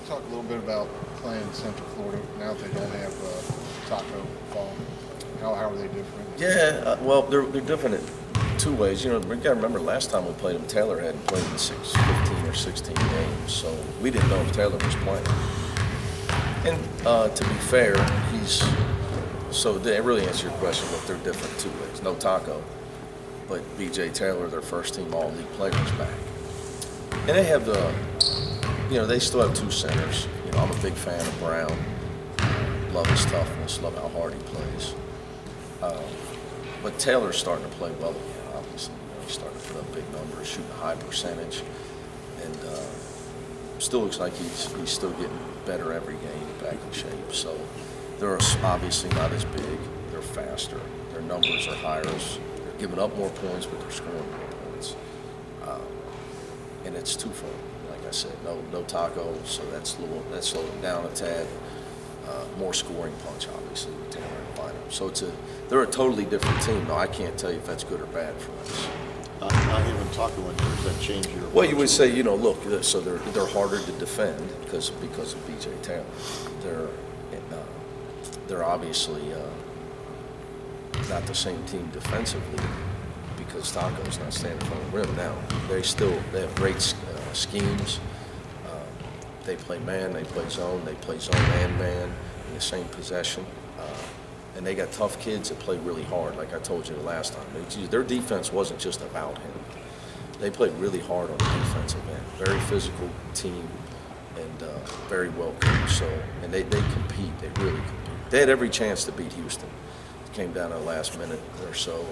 talk a little bit about playing Central Florida now that they don't have Taco Fall? How are they different? Yeah, well, they're different in two ways. You know, we got to remember last time we played them, Taylor hadn't played in 15 or 16 games, so we didn't know if Taylor was playing. And to be fair, so they really answer your question, look, they're different two ways. No Taco, but B.J. Taylor, their first team all-league player, is back. And they have they still have two centers. You know, I'm a big fan of Brown. Love his toughness, love how hard he plays. But Taylor's starting to play well again, obviously. You know, he's starting to put up big numbers, shooting a high percentage, and still looks like he's still getting better every game, back in shape. So they're obviously not as big. They're faster. Their numbers are higher. They're giving up more points, but they're scoring more points. And it's twofold. Like I said, no Taco, so that's slowed it down a tad. More scoring punch, obviously, with Taylor and lineup. So they're a totally different team. Now, I can't tell you if that's good or bad for us. Not even Taco in here. Does that change your? Well, you would say, you know, look, so they're harder to defend because of B.J. Taylor. They're obviously not the same team defensively because Taco's not standing in front of the rim now. They have great schemes. They play man, they play zone and man in the same possession. And they got tough kids that play really hard, like I told you the last time. Their defense wasn't just about him. They played really hard on the defensive end. Very physical team and very well coached. So, and they compete, they really compete. They had every chance to beat Houston. It came down to the last minute or so.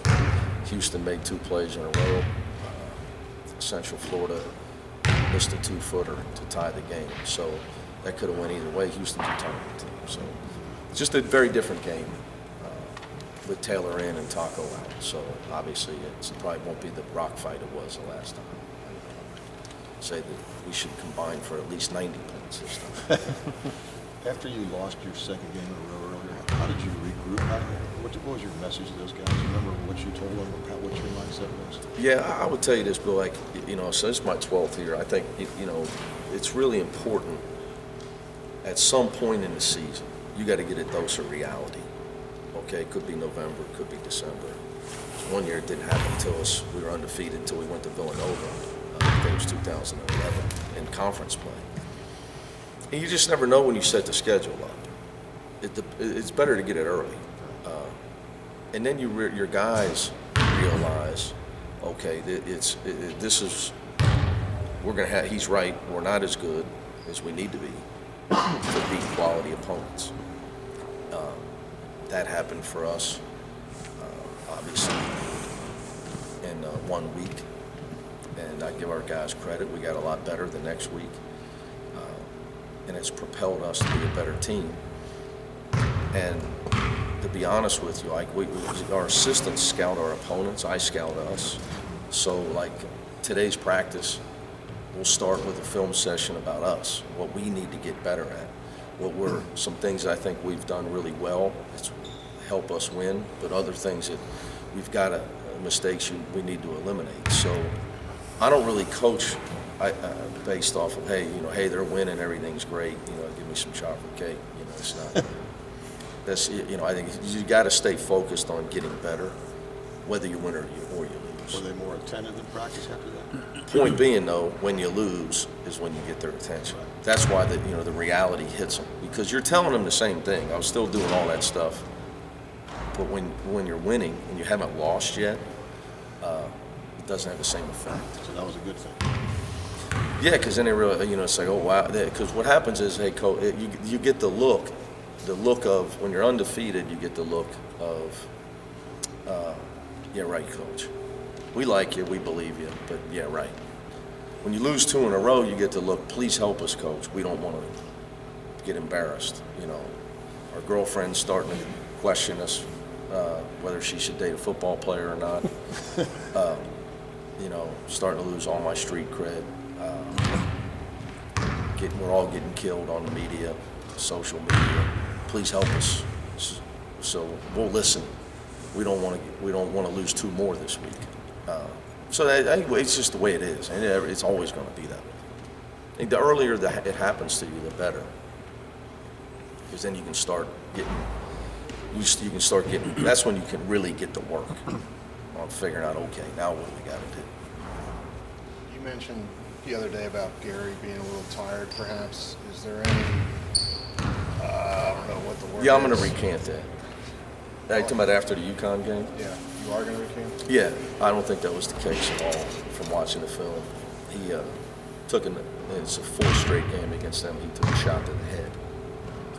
Houston made two plays in a row. Central Florida missed a two-footer to tie the game. So that could have went either way. Houston's a tournament team. So it's just a very different game with Taylor in and Taco out. So obviously it probably won't be the rock fight it was the last time. Say that we should combine for at least 90 points this time. After you lost your second game in a row earlier, how did you regroup? What was your message to those guys? Remember what you told them, what your mindset was? Yeah, I would tell you this, Bill, like, you know, so this is my 12th year. I think, you know, it's really important at some point in the season, you got to get a dose of reality. Okay, it could be November, it could be December. One year it didn't happen until we were undefeated until we went to Villanova. I think it was 2011 in conference play. And you just never know when you set the schedule up. It's better to get it early. And then your guys realize, okay, he's right, we're not as good as we need to be to beat quality opponents. That happened for us, obviously, in 1 week. And I give our guys credit. We got a lot better the next week. And it's propelled us to be a better team. And to be honest with you, like our assistants scout our opponents, I scout us. So like today's practice, we'll start with a film session about us, what we need to get better at. Some things I think we've done really well, it's help us win, but other things that we've got mistakes we need to eliminate. So I don't really coach based off of, hey, they're winning, everything's great, give me some chocolate cake. It's not. I think you got to stay focused on getting better, whether you win or you lose. Were they more attentive in practice after that? Point being, though, when you lose is when you get their attention. That's why the reality hits them, because you're telling them the same thing. I was still doing all that stuff, but when you're winning and you haven't lost yet, it doesn't have the same effect. So that was a good thing. Yeah, because then they really, it's like, oh wow. Because what happens is, hey, coach, you get the look of when you're undefeated. You get the look of, yeah, right, coach. We like you, we believe you, but yeah, right. When you lose 2 in a row, you get to look, please help us, coach. We don't want to get embarrassed. Our girlfriend's starting to question us whether she should date a football player or not. Starting to lose all my street cred. We're all getting killed on the media, social media. Please help us. So we'll listen. We don't want to lose 2 more this week. So it's just the way it is, and it's always going to be that way. think the earlier that it happens to you, the better. Because then you can start getting, that's when you can really get to work on figuring out, okay, now what do we got to do? You mentioned the other day about Gary being a little tired, perhaps. Is there any, I don't know what the word is. Yeah, I'm going to recant that. Are you talking about after the UConn game? Yeah, you are going to recant? Yeah, I don't think that was the case at all from watching the film. He it's a 4th straight game against them. He took a shot to the head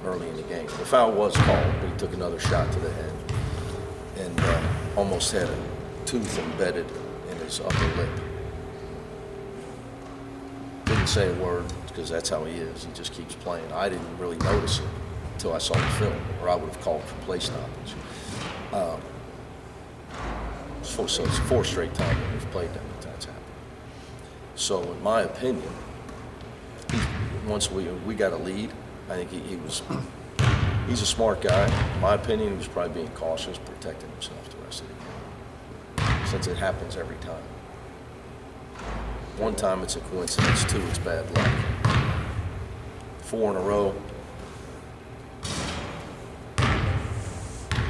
early in the game. The foul was called, but he took another shot to the head and almost had a tooth embedded in his upper lip. Didn't say a word because that's how he is. He just keeps playing. I didn't really notice it until I saw the film, or I would have called for play stoppage. So it's 4 straight times that we've played that that's happened. So in my opinion, once we got a lead, I think he's a smart guy. In my opinion, he was probably being cautious, protecting himself the rest of the game, since it happens every time. One time it's a coincidence, 2 it's bad luck. 4 in a row.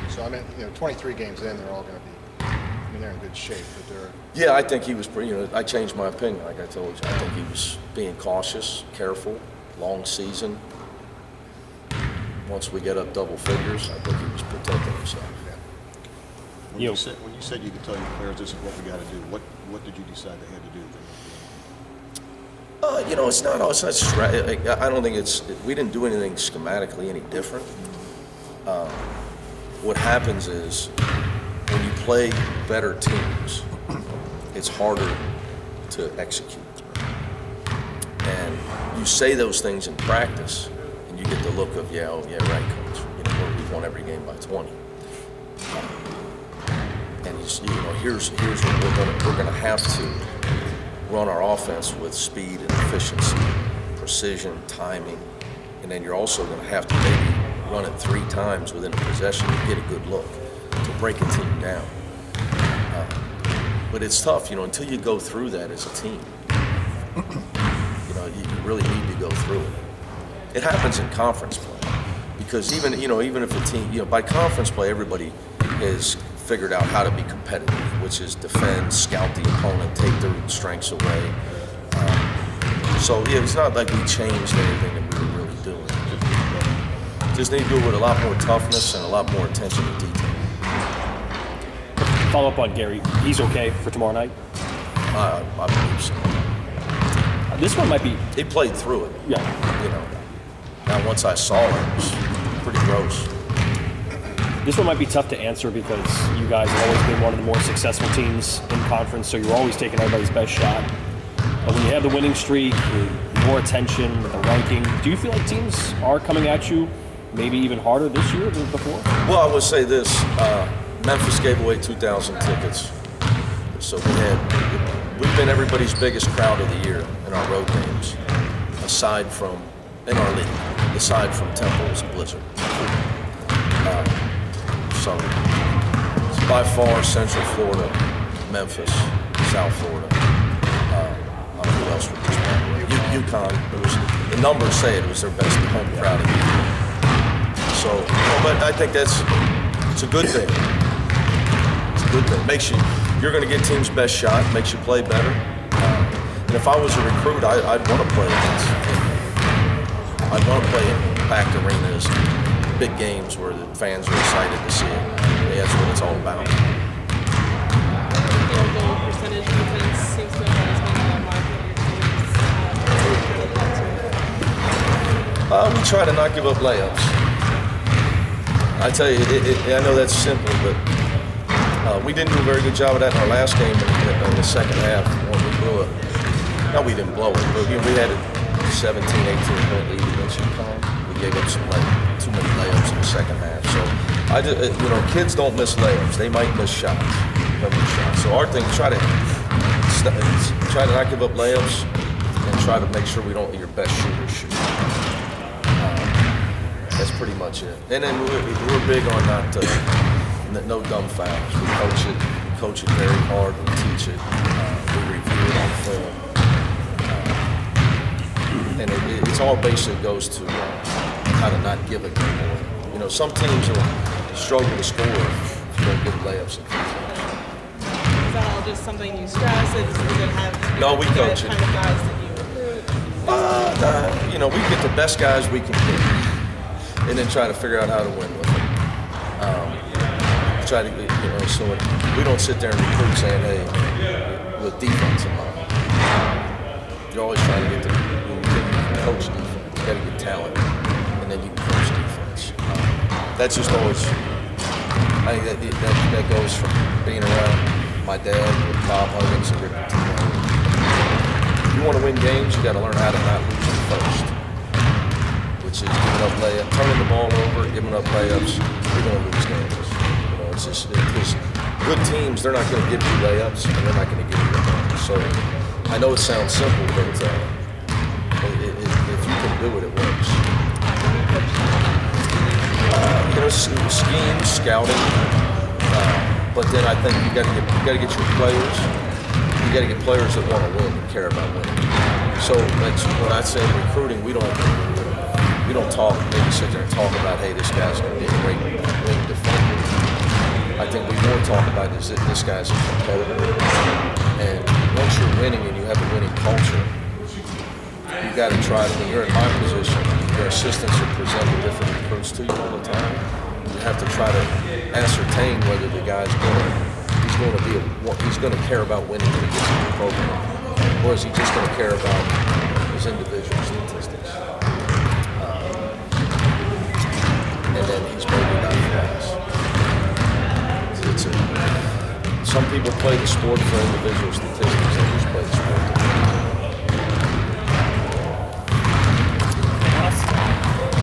So, I mean, 23 games in, they're all going to be, they're in good shape, but they're... Yeah, I think he was I changed my opinion, like I told you. I think he was being cautious, careful, long season. Once we get up double figures, I think he was protecting himself. When you said you could tell your players this is what we got to do, what did you decide they had to do? It's not I don't think we didn't do anything schematically any different. What happens is when you play better teams, it's harder to execute. And you say those things in practice, and you get the look of, yeah, right, coach. We've won every game by 20. And here's what we're gonna have to run our offense with speed and efficiency, precision, timing, and then you're also going to have to maybe run it 3 times within a possession to get a good look, to break a team down. But it's tough, until you go through that as a team. You really need to go through it. It happens in conference play, because even if a team, by conference play, everybody has figured out how to be competitive, which is defend, scout the opponent, take their strengths away. It's not like we changed anything that we were really doing. Just need to do it with a lot more toughness and a lot more attention to detail. Follow up on Gary. He's okay for tomorrow night? I believe so. This one might be... He played through it. Yeah. Now once I saw it, it was pretty gross. This one might be tough to answer because you guys have always been one of the more successful teams in conference, so you're always taking everybody's best shot. But when you have the winning streak, more attention, the ranking, do you feel like teams are coming at you maybe even harder this year than before? Well, I would say this. Memphis gave away 2,000 tickets. So we've been everybody's biggest crowd of the year in our road games, in our league, aside from Temple's Blizzard. So it's by far Central Florida, Memphis, South Florida. I don't know who else would respond. UConn. The numbers say it was their best home crowd of the year. So, but I think it's a good thing. It's a good thing. You're going to get team's best shot. Makes you play better. And if I was a recruit, I'd want to play against. I'd want to play in packed arenas, big games where the fans are excited to see it. That's what it's all about. Field goal percentage defense seems to have always been a mark of your teams. We try to not give up layups. I tell you, I know that's simple, but we didn't do a very good job of that in our last game in the second half when we blew it. No, we didn't blow it, but we had a 17, 18-point lead against UConn. We gave up too many layups in the second half. So kids don't miss layups. They might miss shots. So our thing, try to not give up layups and try to make sure we don't let your best shooters shoot. That's pretty much it. And then we're big on no dumb fouls. We coach it very hard. We teach it. We review it on film. and it's all basically goes to how to not give it anymore. You know, some teams will struggle to score if you don't get layups and free throws. Is that all just something you stress? Does it have to be No, we the coach it. kind of guys that you recruit? You know, we get the best guys we can get, and then try to figure out how to win with them. Try to, you know, so we don't sit there and recruit saying, hey, with defense in mind. You're always trying to get the, when you can coach defense, you got to get talent, and then you can coach defense. That's just always, I think that goes from being around my dad with Bob Huggins and Rick Pitino. If you want to win games, you got to learn how to not lose them first, which is giving up layups, turning the ball over, giving up layups. You're going to lose games. You know, it's just because good teams, they're not going to give you layups, and they're not going to give you layups. So I know it sounds simple, but if you can do it, it works. You know, schemes, scouting, but then I think you got to get your players. You got to get players that want to win and care about winning. So that's when I say recruiting, we don't talk. Maybe sit there and talk about, hey, this guy's going to be a great wing defender. I think we more talk about is that this guy's a competitor. And once you're winning and you have a winning culture, you got to try to. When you're in my position, your assistants will present the different recruits to you all the time. You have to try to ascertain whether the guy's he's going to care about winning when he gets into the program, or is he just going to care about his individual statistics? And then he's maybe not fast. Some people play the sport for individual statistics.